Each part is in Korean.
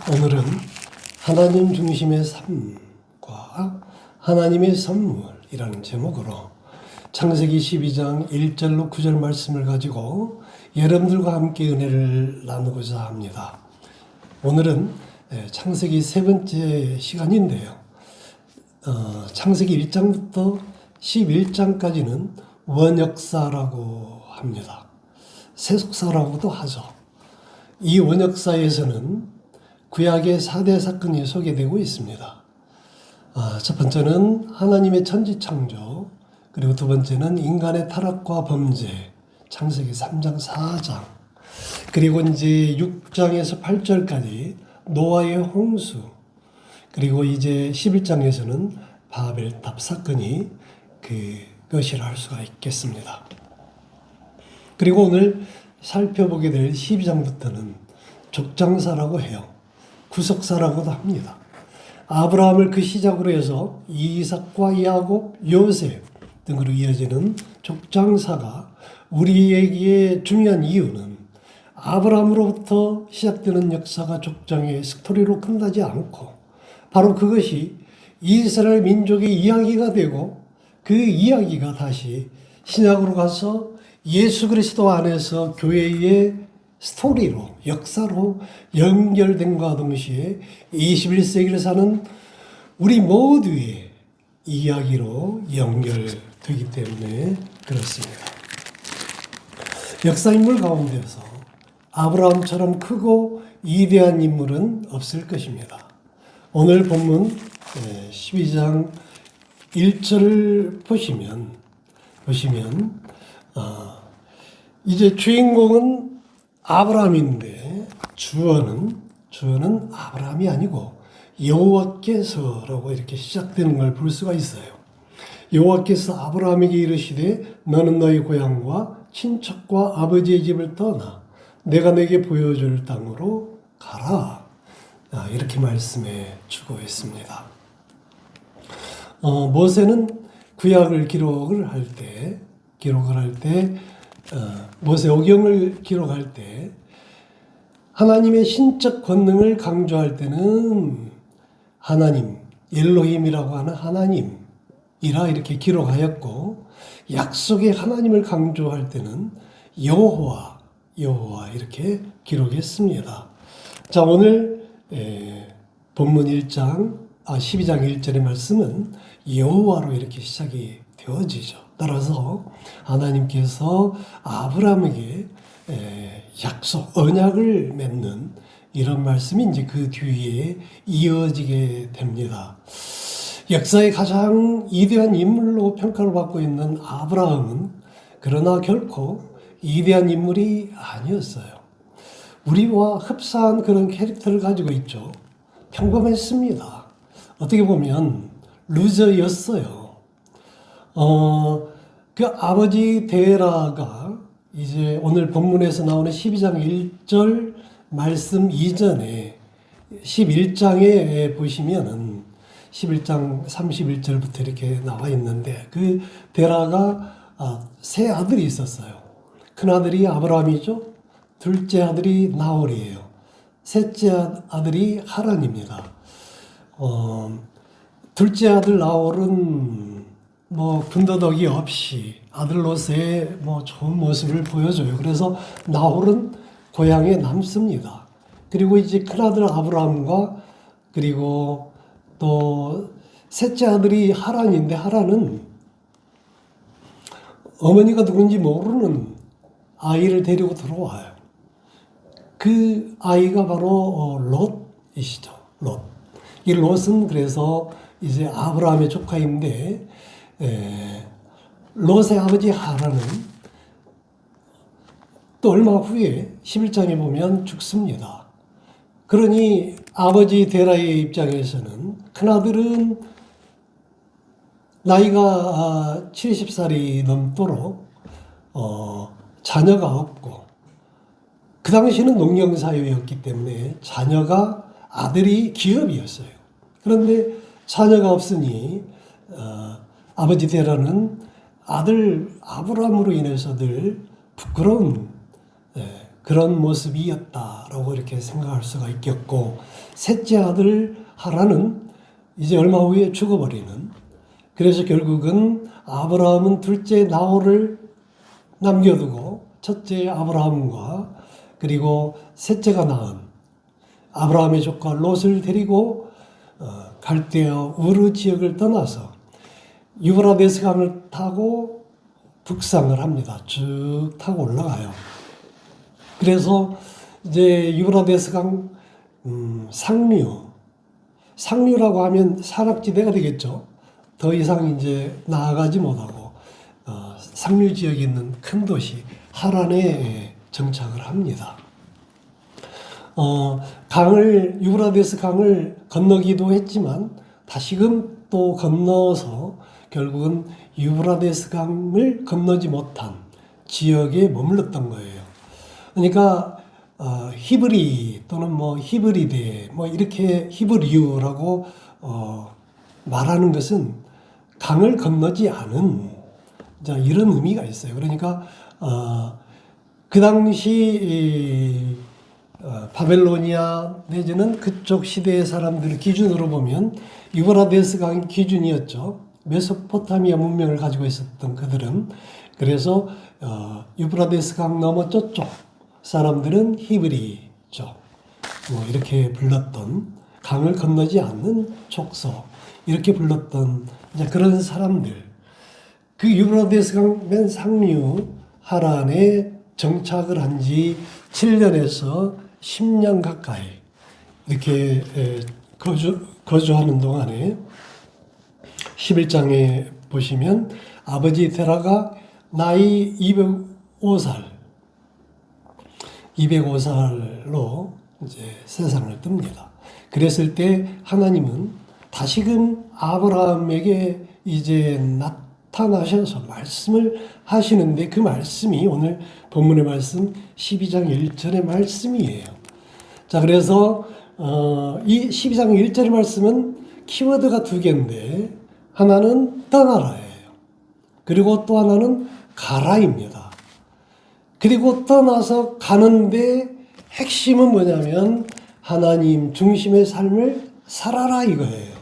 오늘은 하나님 중심의 삶과 하나님의 선물이라는 제목으로 창세기 12장 1절로 9절 말씀을 가지고 여러분들과 함께 은혜를 나누고자 합니다. 오늘은 창세기 세 번째 시간인데요. 창세기 1장부터 11장까지는 원역사라고 합니다. 세속사라고도 하죠. 이 원역사에서는 구약의 4대 사건이 소개되고 있습니다. 첫 번째는 하나님의 천지창조, 그리고 두 번째는 인간의 타락과 범죄, 창세기 3장 4장, 그리고 이제 6장에서 8절까지 노아의 홍수, 그리고 이제 11장에서는 바벨탑 사건이 그것이라 할 수가 있겠습니다. 그리고 오늘 살펴보게 될 12장부터는 족장사라고 해요. 구속사라고도 합니다. 아브라함을 그 시작으로 해서 이삭과 야곱, 요셉 등으로 이어지는 족장사가 우리에게 중요한 이유는 아브라함으로부터 시작되는 역사가 족장의 스토리로 끝나지 않고 바로 그것이 이스라엘 민족의 이야기가 되고 그 이야기가 다시 신약으로 가서 예수 그리스도 안에서 교회의 스토리로, 역사로 연결된과 동시에 21세기를 사는 우리 모두의 이야기로 연결되기 때문에 그렇습니다. 역사 인물 가운데서 아브라함처럼 크고 위대한 인물은 없을 것입니다. 오늘 본문 12장 1절을 보시면 이제 주인공은 아브라함인데 주어는 아브라함이 아니고 여호와께서라고 이렇게 시작되는 걸 볼 수가 있어요. 여호와께서 아브라함에게 이르시되 너는 너희 고향과 친척과 아버지의 집을 떠나 내가 내게 보여줄 땅으로 가라. 이렇게 말씀해 주고 있습니다. 모세는 구약을 기록을 할 때 모세오경을 기록할 때 하나님의 신적 권능을 강조할 때는 하나님, 엘로힘이라고 하는 하나님이라 이렇게 기록하였고 약속의 하나님을 강조할 때는 여호와 이렇게 기록했습니다. 자, 오늘 본문 12장 1절의 말씀은 여호와로 이렇게 시작이 되어지죠. 따라서 하나님께서 아브라함에게 약속, 언약을 맺는 이런 말씀이 이제 그 뒤에 이어지게 됩니다. 역사의 가장 위대한 인물로 평가를 받고 있는 아브라함은 그러나 결코 위대한 인물이 아니었어요. 우리와 흡사한 그런 캐릭터를 가지고 있죠. 평범했습니다. 어떻게 보면 루저였어요. 그 아버지 데라가 이제 오늘 본문에서 나오는 12장 1절 말씀 이전에 11장에 보시면은 11장 31절부터 이렇게 나와 있는데 그 데라가 세 아들이 있었어요. 큰 아들이 아브라함이죠. 둘째 아들이 나홀이에요. 셋째 아들이 하란입니다. 둘째 아들 나홀은 군더더기 없이 아들로서의 좋은 모습을 보여줘요. 그래서 나홀은 고향에 남습니다. 그리고 이제 큰아들 아브라함과 그리고 또 셋째 아들이 하란인데 하란은 어머니가 누군지 모르는 아이를 데리고 들어와요. 그 아이가 바로 롯이시죠. 롯. 이 롯은 그래서 이제 아브라함의 조카인데 롯의 아버지 하란은 또 얼마 후에 11장에 보면 죽습니다. 그러니 아버지 데라의 입장에서는 큰아들은 나이가 70살이 넘도록 자녀가 없고 그 당시는 농경사회였기 때문에 아들이 기업이었어요. 그런데 자녀가 없으니 아버지 데라는 아들 아브라함으로 인해서 늘 부끄러운 그런 모습이었다 있다라고 이렇게 생각할 수가 있겠고, 셋째 아들 하란은 이제 얼마 후에 죽어버리는, 그래서 결국은 아브라함은 둘째 나홀을 남겨두고 첫째 아브라함과 그리고 셋째가 낳은 아브라함의 조카 롯을 데리고 갈대아 우르 지역을 떠나서 유브라데스 강을 타고 북상을 합니다. 쭉 타고 올라가요. 그래서 이제 유브라데스 강 상류라고 하면 산악지대가 되겠죠. 더 이상 이제 나아가지 못하고 상류 지역에 있는 큰 도시 하란에 정착을 합니다. 유브라데스 강을 건너기도 했지만 다시금 또 건너서 결국은 유브라데스 강을 건너지 못한 지역에 머물렀던 거예요. 그러니까 히브리 또는 뭐 히브리데 뭐 이렇게 히브리유라고 말하는 것은 강을 건너지 않은 이런 의미가 있어요. 그러니까 그 당시 바벨로니아 내지는 그쪽 시대의 사람들 기준으로 보면 유브라데스 강이 기준이었죠. 메소포타미아 문명을 가지고 있었던 그들은. 그래서 유브라데스 강 넘어 저쪽 사람들은 히브리족 뭐 이렇게 불렀던, 강을 건너지 않는 족속 이렇게 불렀던 그런 사람들. 그 유브라데스 강 맨 상류 하란에 정착을 한 지 7년에서 10년 가까이 이렇게 거주하는 동안에 11장에 보시면 아버지 데라가 나이 205살로 이제 세상을 뜹니다. 그랬을 때 하나님은 다시금 아브라함에게 이제 나타나셔서 말씀을 하시는데, 그 말씀이 오늘 본문의 말씀 12장 1절의 말씀이에요. 자, 그래서 이 12장 1절의 말씀은 키워드가 두 개인데, 하나는 떠나라예요. 그리고 또 하나는 가라입니다. 그리고 떠나서 가는데 핵심은 뭐냐면 하나님 중심의 삶을 살아라 이거예요.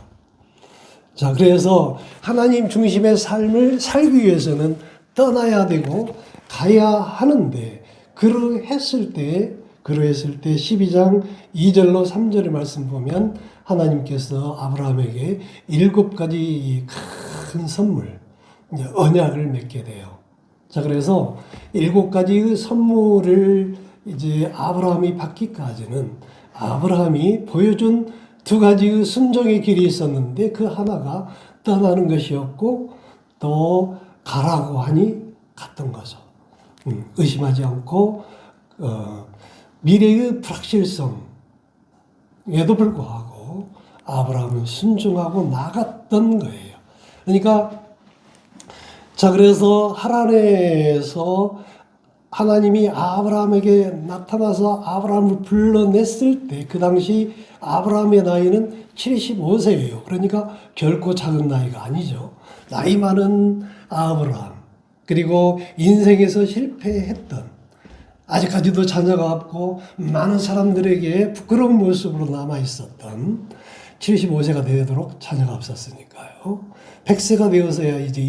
자, 그래서 하나님 중심의 삶을 살기 위해서는 떠나야 되고 가야 하는데, 그러했을 때 12장 2절로 3절의 말씀 보면 하나님께서 아브라함에게 7가지 큰 선물, 언약을 맺게 돼요. 자, 그래서 7가지의 선물을 이제 아브라함이 받기까지는 아브라함이 보여준 2가지의 순종의 길이 있었는데, 그 하나가 떠나는 것이었고 또 가라고 하니 갔던 거죠. 의심하지 않고 미래의 불확실성에도 불구하고 아브라함은 순종하고 나갔던 거예요. 그러니까 자, 그래서 하란에서 하나님이 아브라함에게 나타나서 아브라함을 불러냈을 때 그 당시 아브라함의 나이는 75세예요. 그러니까 결코 작은 나이가 아니죠. 나이 많은 아브라함, 그리고 인생에서 실패했던, 아직까지도 자녀가 없고 많은 사람들에게 부끄러운 모습으로 남아있었던 75세가 되도록 자녀가 없었으니까요. 100세가 되어서야 이제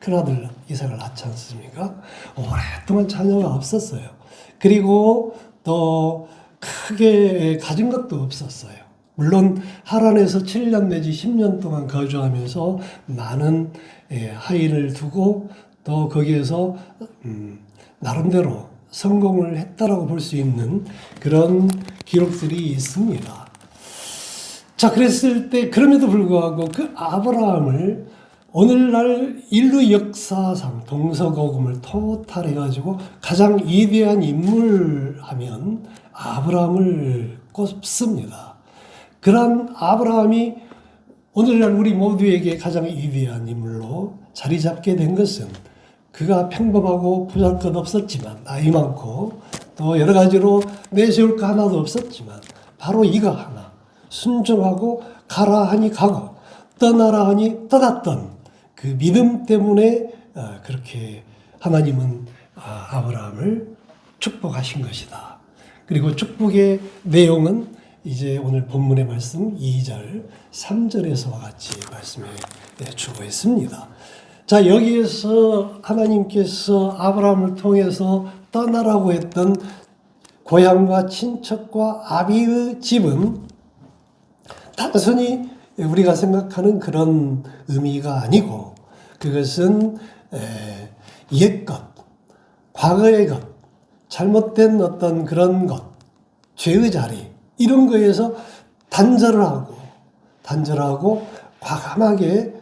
큰아들 이삭을 낳지 않습니까? 오랫동안 자녀가 없었어요. 그리고 또 크게 가진 것도 없었어요. 물론 하란에서 7년 내지 10년 동안 거주하면서 많은 하인을 두고 또 거기에서 나름대로 성공을 했다라고 볼 수 있는 그런 기록들이 있습니다. 자, 그랬을 때 그럼에도 불구하고 그 아브라함을 오늘날 인류 역사상 동서고금을 토탈해가지고 가장 위대한 인물 하면 아브라함을 꼽습니다. 그러한 아브라함이 오늘날 우리 모두에게 가장 위대한 인물로 자리 잡게 된 것은 그가 평범하고 보잘것없었지만, 나이 많고 또 여러 가지로 내세울 거 하나도 없었지만, 바로 이거 하나, 순종하고 가라 하니 가고 떠나라 하니 떠났던 그 믿음 때문에 그렇게 하나님은 아브라함을 축복하신 것이다. 그리고 축복의 내용은 이제 오늘 본문의 말씀 2절, 3절에서와 같이 말씀해 주고 있습니다. 자, 여기에서 하나님께서 아브라함을 통해서 떠나라고 했던 고향과 친척과 아비의 집은 단순히 우리가 생각하는 그런 의미가 아니고 그것은 옛것, 과거의 것, 잘못된 어떤 그런 것, 죄의 자리 이런 거에서 단절하고 과감하게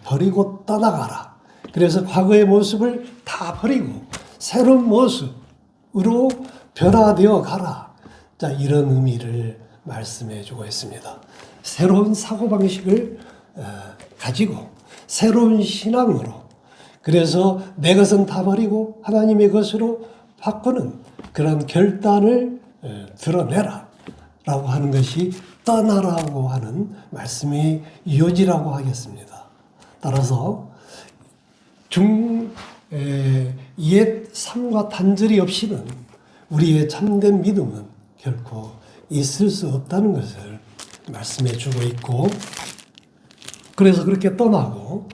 버리고 떠나가라. 그래서 과거의 모습을 다 버리고 새로운 모습으로 변화되어 가라. 자, 이런 의미를 말씀해 주고 있습니다. 새로운 사고방식을 가지고 새로운 신앙으로 그래서 내 것은 다 버리고 하나님의 것으로 바꾸는 그런 결단을 드러내라 라고 하는 것이 떠나라고 하는 말씀의 요지라고 하겠습니다. 따라서 옛 삶과 단절이 없이는 우리의 참된 믿음은 결코 있을 수 없다는 것을 말씀해 주고 있고 그래서 그렇게 떠나고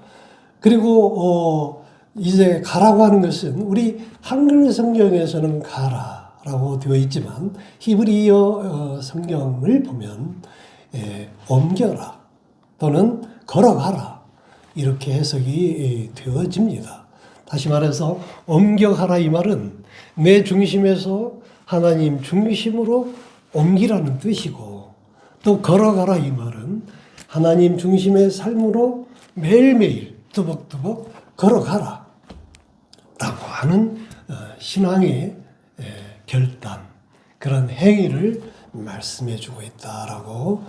그리고 이제 가라고 하는 것은 우리 한글 성경에서는 가라라고 되어 있지만 히브리어 성경을 보면 옮겨라 또는 걸어가라 이렇게 해석이 되어집니다. 다시 말해서 옮겨가라 이 말은 내 중심에서 하나님 중심으로 옮기라는 뜻이고 또 걸어가라 이 말은 하나님 중심의 삶으로 매일매일 두벅두벅 걸어가라 라고 하는 신앙의 결단 그런 행위를 말씀해 주고 있다라고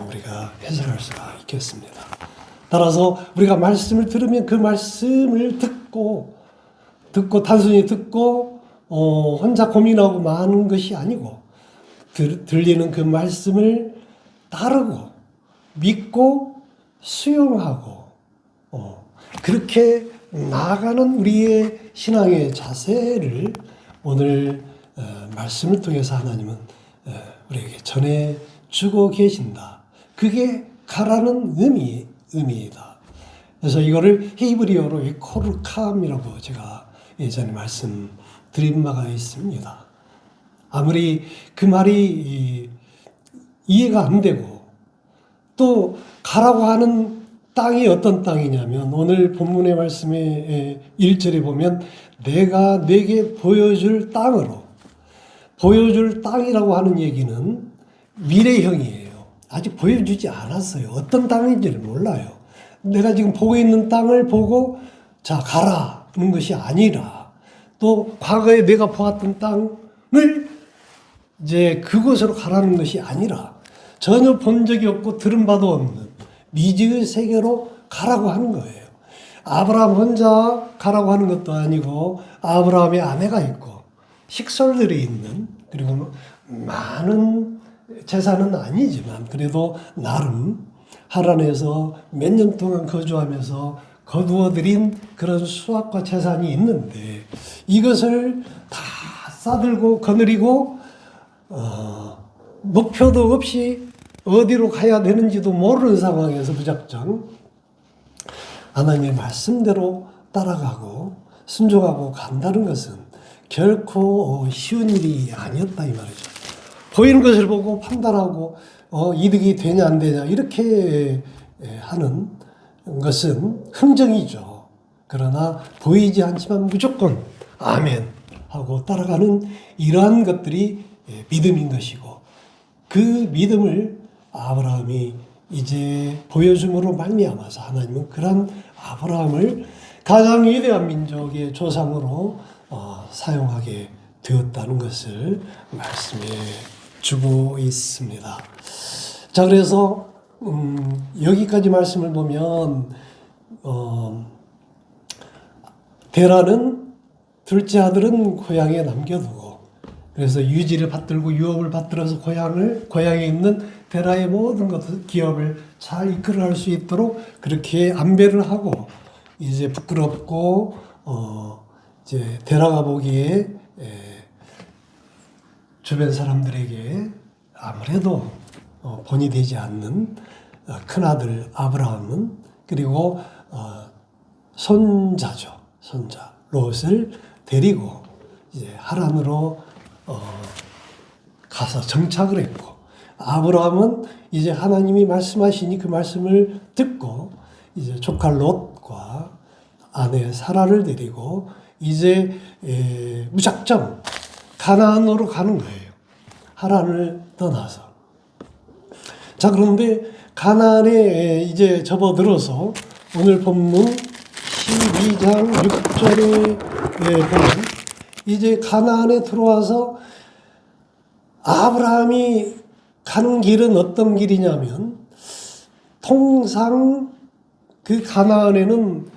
우리가 해석할 수가 있겠습니다. 따라서 우리가 말씀을 들으면 그 말씀을 듣고 단순히 듣고 혼자 고민하고 마는 것이 아니고 들리는 그 말씀을 따르고 믿고 수용하고 그렇게 나아가는 우리의 신앙의 자세를 오늘 말씀을 통해서 하나님은 우리에게 전해주고 계신다. 그게 가라는 의미이다. 그래서 이거를 히브리어로 코르캄이라고 제가 예전에 말씀드린 바가 있습니다. 아무리 그 말이 이해가 안 되고 또 가라고 하는 땅이 어떤 땅이냐면 오늘 본문의 말씀의 1절에 보면 내가 내게 보여줄 땅으로 보여줄 땅이라고 하는 얘기는 미래형이에요. 아직 보여주지 않았어요. 어떤 땅인지를 몰라요. 내가 지금 보고 있는 땅을 보고 자 가라는 것이 아니라 또 과거에 내가 보았던 땅을 이제 그곳으로 가라는 것이 아니라 전혀 본 적이 없고 들은 바도 없는 미지의 세계로 가라고 하는 거예요. 아브라함 혼자 가라고 하는 것도 아니고 아브라함의 아내가 있고 식솔들이 있는 그리고 많은 재산은 아니지만 그래도 나름 하란에서 몇 년 동안 거주하면서 거두어들인 그런 수확과 재산이 있는데 이것을 다 싸들고 거느리고 목표도 없이 어디로 가야 되는지도 모르는 상황에서 무작정 하나님의 말씀대로 따라가고 순종하고 간다는 것은 결코 쉬운 일이 아니었다 이 말이죠. 보이는 것을 보고 판단하고 이득이 되냐 안 되냐 이렇게 하는 것은 흥정이죠. 그러나 보이지 않지만 무조건 아멘 하고 따라가는 이러한 것들이 믿음인 것이고 그 믿음을 아브라함이 이제 보여줌으로 말미암아서 하나님은 그런 아브라함을 가장 위대한 민족의 조상으로 사용하게 되었다는 것을 말씀해 주고 있습니다. 자, 그래서 여기까지 말씀을 보면 데라는 둘째 아들은 고향에 남겨두고 그래서 유지를 받들고 유업을 받들어서 고향에 있는 데라의 모든 것을 기업을 잘 이끌어갈 수 있도록 그렇게 안배를 하고 이제 부끄럽고 이제 데라가 보기에 주변 사람들에게 아무래도 본이 되지 않는 큰아들 아브라함은 그리고 손자죠. 손자 롯을 데리고 이제 하란으로 가서 정착을 했고, 아브라함은 이제 하나님이 말씀하시니 그 말씀을 듣고 이제 조카 롯과 아내 사라를 데리고 이제 무작정 가나안으로 가는 거예요. 하란을 떠나서. 자, 그런데 가나안에 이제 접어들어서 오늘 본문 12장 6절에 보면 이제 가나안에 들어와서 아브라함이 가는 길은 어떤 길이냐면, 통상 그 가나안에는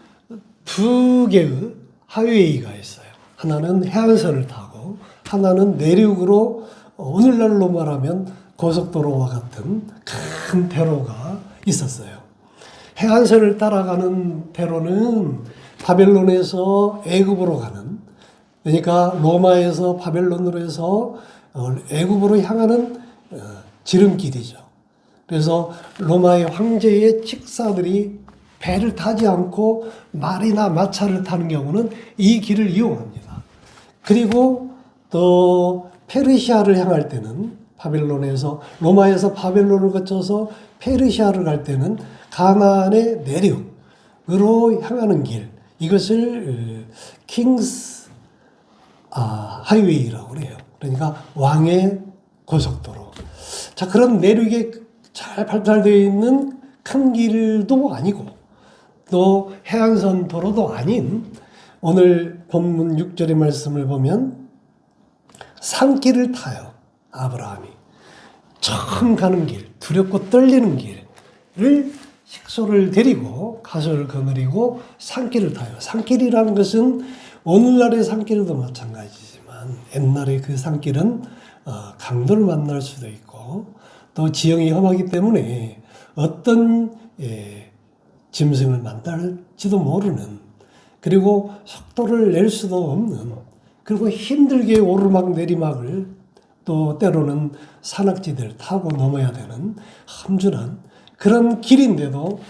두 개의 하이웨이가 있어요. 하나는 해안선을 타고 하나는 내륙으로 오늘날로 말하면 고속도로와 같은 큰 대로가 있었어요. 해안선을 따라가는 대로는 바벨론에서 애굽으로 가는, 그러니까 로마에서 바벨론으로 해서 애굽으로 향하는 지름길이죠. 그래서 로마의 황제의 직사들이 배를 타지 않고 말이나 마차를 타는 경우는 이 길을 이용합니다. 그리고 또 페르시아를 향할 때는 로마에서 바벨론을 거쳐서 페르시아를 갈 때는 가나안의 내륙으로 향하는 길, 이것을 킹스 하이웨이라고 그래요. 그러니까 왕의 고속도로. 자, 그런 내륙에 잘 발달되어 있는 큰 길도 아니고 또 해안선 도로도 아닌, 오늘 본문 6절의 말씀을 보면 산길을 타요. 아브라함이 처음 가는 길, 두렵고 떨리는 길을 식소를 데리고 가소를 거느리고 산길을 타요. 산길이라는 것은 오늘날의 산길도 마찬가지지만 옛날에 그 산길은 강도를 만날 수도 있고 또 지형이 험하기 때문에 어떤 짐승을 만날지도 모르는, 그리고 속도를 낼 수도 없는, 그리고 힘들게 오르막 내리막을 또 때로는 산악지대를 타고 넘어야 되는 험준한 그런 길인데도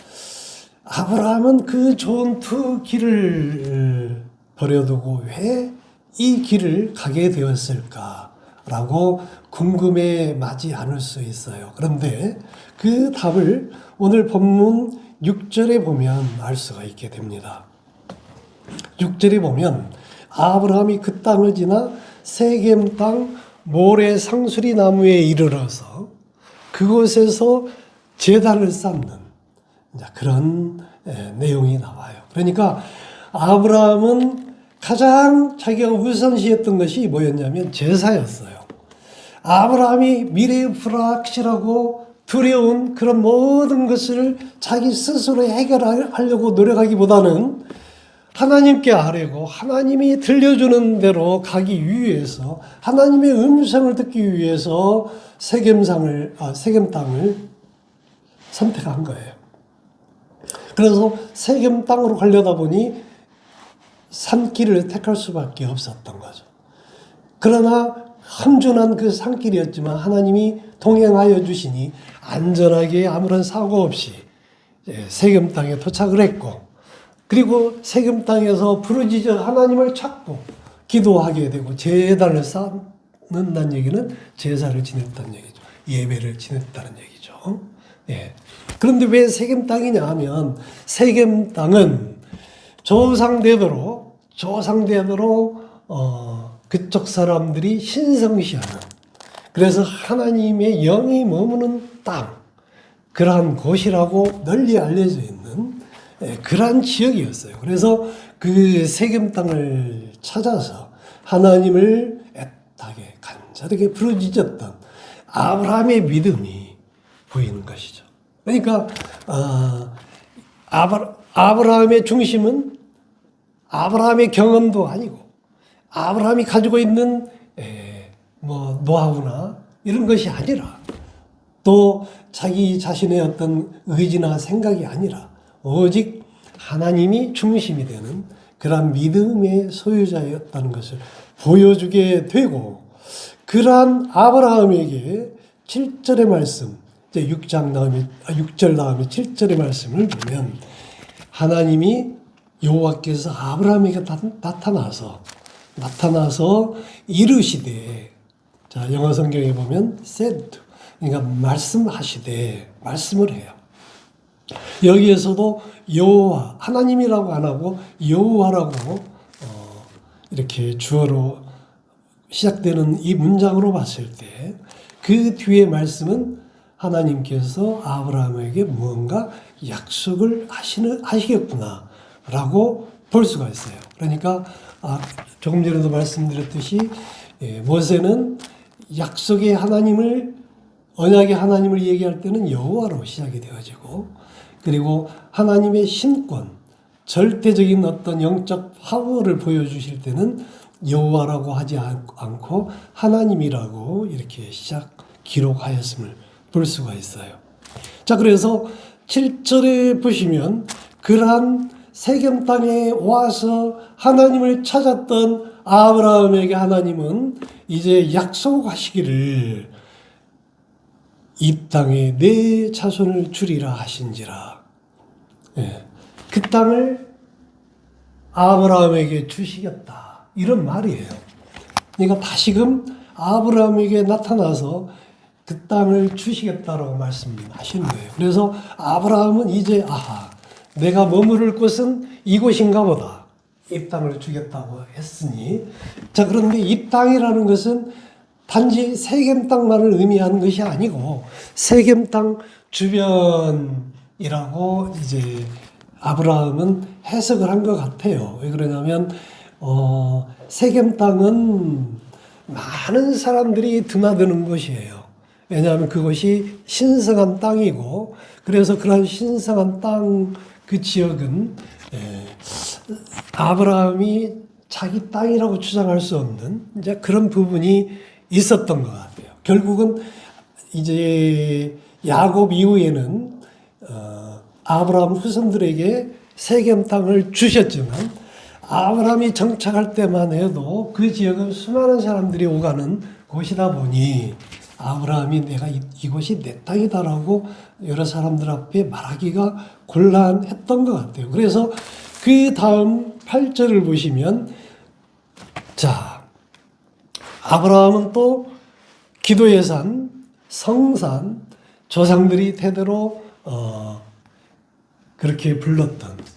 아브라함은 그 좋은 두 길을 버려두고 왜 이 길을 가게 되었을까라고 궁금해 마지 않을 수 있어요. 그런데 그 답을 오늘 본문 6절에 보면 알 수가 있게 됩니다. 6절에 보면 아브라함이 그 땅을 지나 세겜 땅 모래 상수리 나무에 이르러서 그곳에서 제단을 쌓는 그런 내용이 나와요. 그러니까 아브라함은 가장 자기가 우선시했던 것이 뭐였냐면 제사였어요. 아브라함이 미래의 불확실하고 두려운 그런 모든 것을 자기 스스로 해결하려고 노력하기보다는 하나님께 아뢰고 하나님이 들려주는 대로 가기 위해서, 하나님의 음성을 듣기 위해서 세겜 땅을 선택한 거예요. 그래서 세겜 땅으로 가려다 보니 산길을 택할 수밖에 없었던 거죠. 그러나 험준한 그 산길이었지만 하나님이 동행하여 주시니 안전하게 아무런 사고 없이 세겜 땅에 도착을 했고, 그리고 세겜 땅에서 부르짖어 하나님을 찾고 기도하게 되고 제단을 쌓는다는 얘기는 제사를 지냈다는 얘기죠. 예배를 지냈다는 얘기죠. 예. 그런데 왜 세겜 땅이냐 하면 세겜 땅은 조상대대로 그쪽 사람들이 신성시하는, 그래서 하나님의 영이 머무는 땅, 그러한 곳이라고 널리 알려져 있는 그러한 지역이었어요. 그래서 그 세겜 땅을 찾아서 하나님을 애타게 간절하게 부르짖었던 아브라함의 믿음이 보이는 것이죠. 그러니까 아브라함의 중심은 아브라함의 경험도 아니고 아브라함이 가지고 있는 노하우나 이런 것이 아니라, 또 자기 자신의 어떤 의지나 생각이 아니라 오직 하나님이 중심이 되는 그런 믿음의 소유자였다는 것을 보여주게 되고, 그러한 아브라함에게 7절의 말씀, 이제 6절 다음에 7절의 말씀을 보면 하나님이 여호와께서 아브라함에게 나타나서 이르시되, 자, 영어 성경에 보면 said, 그러니까 말씀하시되, 말씀을 해요. 여기에서도 여호와, 하나님이라고 안 하고 여호와라고 이렇게 주어로 시작되는 이 문장으로 봤을 때 그 뒤에 말씀은 하나님께서 아브라함에게 무언가 약속을 하시겠구나 라고 볼 수가 있어요. 그러니까 조금 전에도 말씀드렸듯이 모세는 약속의 하나님을, 언약의 하나님을 얘기할 때는 여호와로 시작이 되어지고, 그리고 하나님의 신권, 절대적인 어떤 영적 파워를 보여주실 때는 여호와라고 하지 않고 하나님이라고 이렇게 기록하였음을 볼 수가 있어요. 자, 그래서 7절에 보시면 그러한 세겜 땅에 와서 하나님을 찾았던 아브라함에게 하나님은 이제 약속하시기를 이 땅에 내 자손을 주리라 하신지라. 그 땅을 아브라함에게 주시겠다, 이런 말이에요. 그러니까 다시금 아브라함에게 나타나서 그 땅을 주시겠다라고 말씀하시는 거예요. 그래서 아브라함은 이제 내가 머무를 곳은 이곳인가 보다, 이 땅을 주겠다고 했으니, 자, 그런데 이 땅이라는 것은 단지 세겜 땅만을 의미하는 것이 아니고 세겜 땅 주변이라고 이제 아브라함은 해석을 한 것 같아요. 왜 그러냐면 세겜 땅은 많은 사람들이 드나드는 곳이에요. 왜냐하면 그것이 신성한 땅이고, 그래서 그런 신성한 땅, 그 지역은 아브라함이 자기 땅이라고 주장할 수 없는 이제 그런 부분이 있었던 것 같아요. 결국은 이제 야곱 이후에는 아브라함 후손들에게 세겜 땅을 주셨지만, 아브라함이 정착할 때만 해도 그 지역은 수많은 사람들이 오가는 곳이다 보니 아브라함이 내가 이곳이 내 땅이다라고 여러 사람들 앞에 말하기가 곤란했던 것 같아요. 그래서 그 다음 8절을 보시면, 자, 아브라함은 또 기도의 산, 성산, 조상들이 대대로 그렇게 불렀던,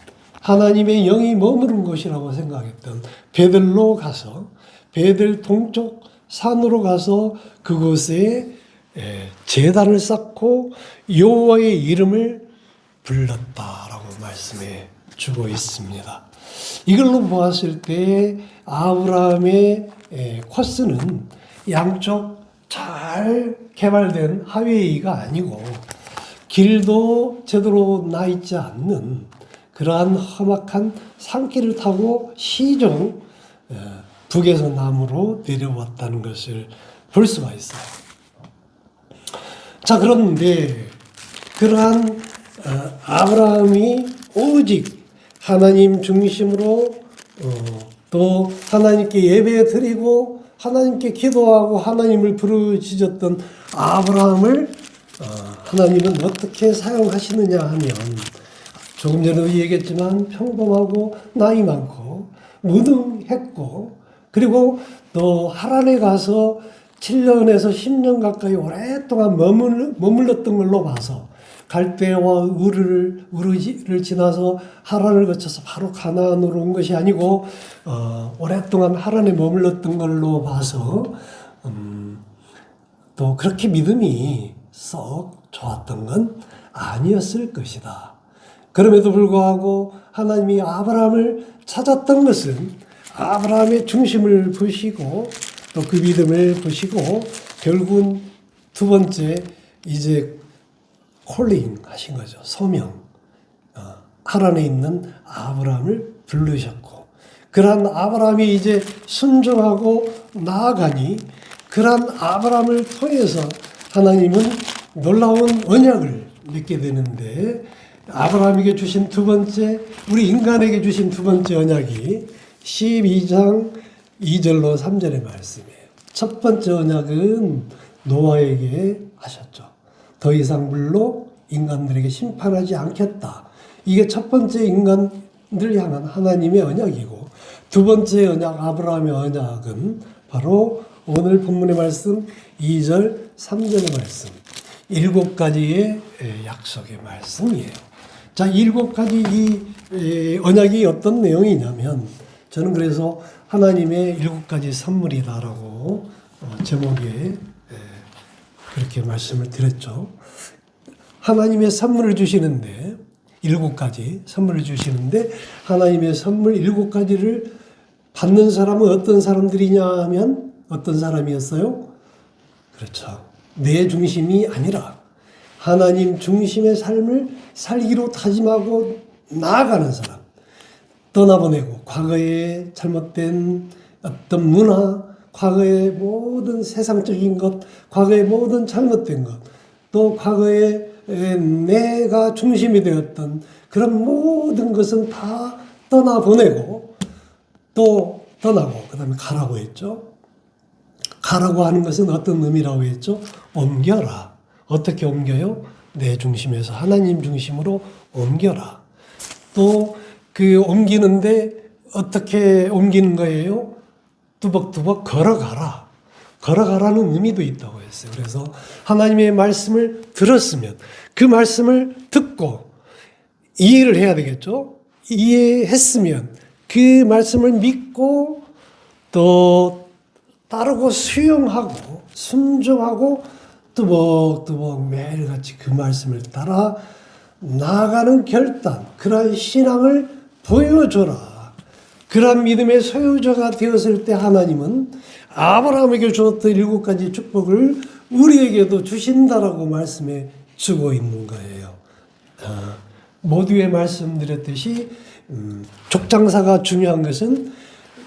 하나님의 영이 머무른 곳이라고 생각했던 베들로 가서, 베들 동쪽 산으로 가서 그곳에 제단을 쌓고 여호와의 이름을 불렀다라고 말씀해 주고 있습니다. 이걸로 보았을 때 아브라함의 코스는 양쪽 잘 개발된 하웨이가 아니고 길도 제대로 나 있지 않는 그러한 험악한 산길을 타고 시종 북에서 남으로 내려왔다는 것을 볼 수가 있어요. 자, 그런데 그러한 아브라함이 오직 하나님 중심으로 또 하나님께 예배 드리고 하나님께 기도하고 하나님을 부르짖었던 아브라함을 하나님은 어떻게 사용하시느냐 하면, 조금 전에도 얘기했지만 평범하고 나이 많고 무능했고, 그리고 또 하란에 가서 7년에서 10년 가까이 오랫동안 머물렀던 걸로 봐서 갈대와 우르를 지나서 하란을 거쳐서 바로 가나안으로 온 것이 아니고 오랫동안 하란에 머물렀던 걸로 봐서 또 그렇게 믿음이 썩 좋았던 건 아니었을 것이다. 그럼에도 불구하고 하나님이 아브라함을 찾았던 것은 아브라함의 중심을 보시고 또 그 믿음을 보시고 결국은 두 번째 이제 콜링 하신 거죠. 소명. 하란에 있는 아브라함을 부르셨고, 그러한 아브라함이 이제 순종하고 나아가니 그러한 아브라함을 통해서 하나님은 놀라운 언약을 맺게 되는데, 아브라함에게 주신 두 번째, 우리 인간에게 주신 두 번째 언약이 12장 2절로 3절의 말씀이에요. 첫 번째 언약은 노아에게 하셨죠. 더 이상 물로 인간들에게 심판하지 않겠다. 이게 첫 번째 인간들 향한 하나님의 언약이고, 두 번째 언약, 아브라함의 언약은 바로 오늘 본문의 말씀 2절, 3절의 말씀, 7가지의 약속의 말씀이에요. 자, 7가지 이 언약이 어떤 내용이냐면, 저는 그래서 하나님의 7가지 선물이다라고 제목에 그렇게 말씀을 드렸죠. 하나님의 선물을 주시는데, 7가지 선물을 주시는데, 하나님의 선물 7가지를 받는 사람은 어떤 사람들이냐 하면 어떤 사람이었어요? 그렇죠. 내 중심이 아니라 하나님 중심의 삶을 살기로 다짐하고 나아가는 사람. 떠나보내고 과거의 잘못된 어떤 문화, 과거의 모든 세상적인 것, 과거의 모든 잘못된 것, 또 과거에 내가 중심이 되었던 그런 모든 것은 다 떠나보내고 또 떠나고 그 다음에 가라고 했죠. 가라고 하는 것은 어떤 의미라고 했죠? 옮겨라. 어떻게 옮겨요? 내 중심에서 하나님 중심으로 옮겨라. 또 그 옮기는데 어떻게 옮기는 거예요? 뚜벅뚜벅 걸어가라. 걸어가라는 의미도 있다고 했어요. 그래서 하나님의 말씀을 들었으면 그 말씀을 듣고 이해를 해야 되겠죠? 이해했으면 그 말씀을 믿고 또 따르고 수용하고 순종하고 뚜벅뚜벅 매일같이 그 말씀을 따라 나아가는 결단, 그러한 신앙을 보여줘라. 그러한 믿음의 소유자가 되었을 때 하나님은 아브라함에게 주었던 7가지 축복을 우리에게도 주신다라고 말씀해 주고 있는 거예요. 모두에 말씀드렸듯이 족장사가 중요한 것은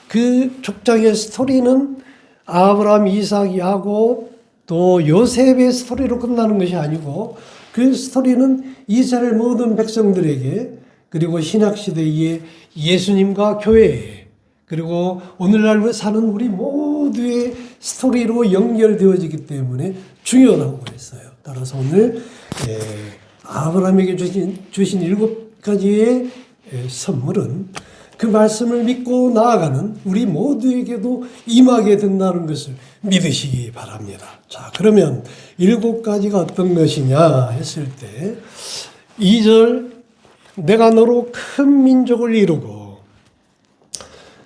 그 족장의 스토리는 아브라함, 이삭, 야곱 또 요셉의 스토리로 끝나는 것이 아니고 그 스토리는 이스라엘 모든 백성들에게 그리고 신약시대의 예수님과 교회 그리고 오늘날 사는 우리 모두의 스토리로 연결되어지기 때문에 중요하다고 했어요. 따라서 오늘 아브라함에게 주신 7가지의 선물은 그 말씀을 믿고 나아가는 우리 모두에게도 임하게 된다는 것을 믿으시기 바랍니다. 자, 그러면 7가지가 어떤 것이냐 했을 때 2절 내가 너로 큰 민족을 이루고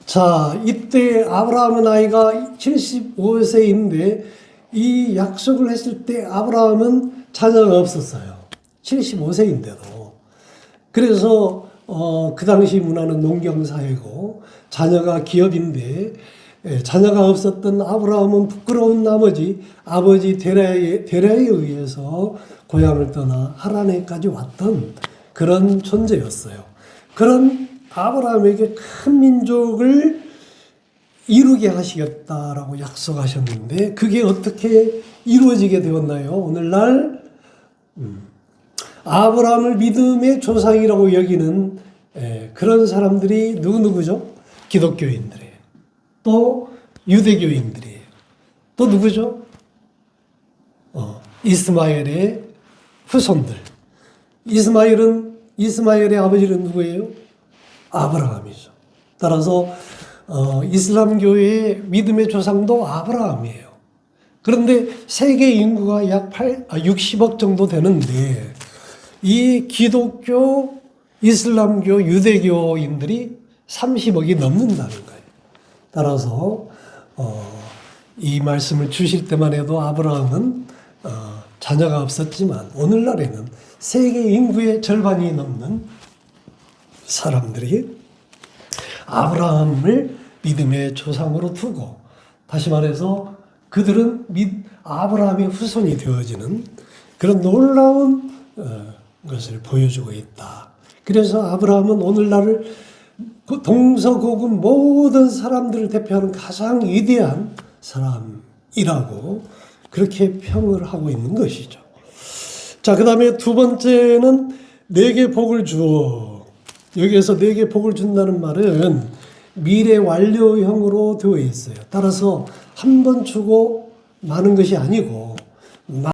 자, 이때 아브라함의 나이가 75세인데 이 약속을 했을 때 아브라함은 자녀가 없었어요. 75세인데도. 그래서 그 당시 문화는 농경사회고 자녀가 기업인데 자녀가 없었던 아브라함은 부끄러운 나머지 아버지 데라에 의해서 고향을 떠나 하란에까지 왔던 그런 존재였어요. 그런 아브라함에게 큰 민족을 이루게 하시겠다라고 약속하셨는데 그게 어떻게 이루어지게 되었나요? 오늘날 아브라함을 믿음의 조상이라고 여기는 그런 사람들이 누구죠? 기독교인들이에요. 또 유대교인들이에요. 또 누구죠? 이스마엘의 후손들. 이스마엘의 아버지는 누구예요? 아브라함이죠. 따라서 이슬람교의 믿음의 조상도 아브라함이에요. 그런데 세계 인구가 약 60억 정도 되는데 이 기독교, 이슬람교, 유대교인들이 30억이 넘는다는 거예요. 따라서 이 말씀을 주실 때만 해도 아브라함은 자녀가 없었지만 오늘날에는 세계 인구의 절반이 넘는 사람들이 아브라함을 믿음의 조상으로 두고 다시 말해서 그들은 아브라함의 후손이 되어지는 그런 놀라운 것을 보여주고 있다. 그래서 아브라함은 오늘날을 동서고금 모든 사람들을 대표하는 가장 위대한 사람이라고 그렇게 평을 하고 있는 것이죠. 자, 그 다음에 두 번째는 내게 복을 주어. 여기에서 내게 복을 준다는 말은 미래 완료형으로 되어 있어요. 따라서 한 번 주고 마는 것이 아니고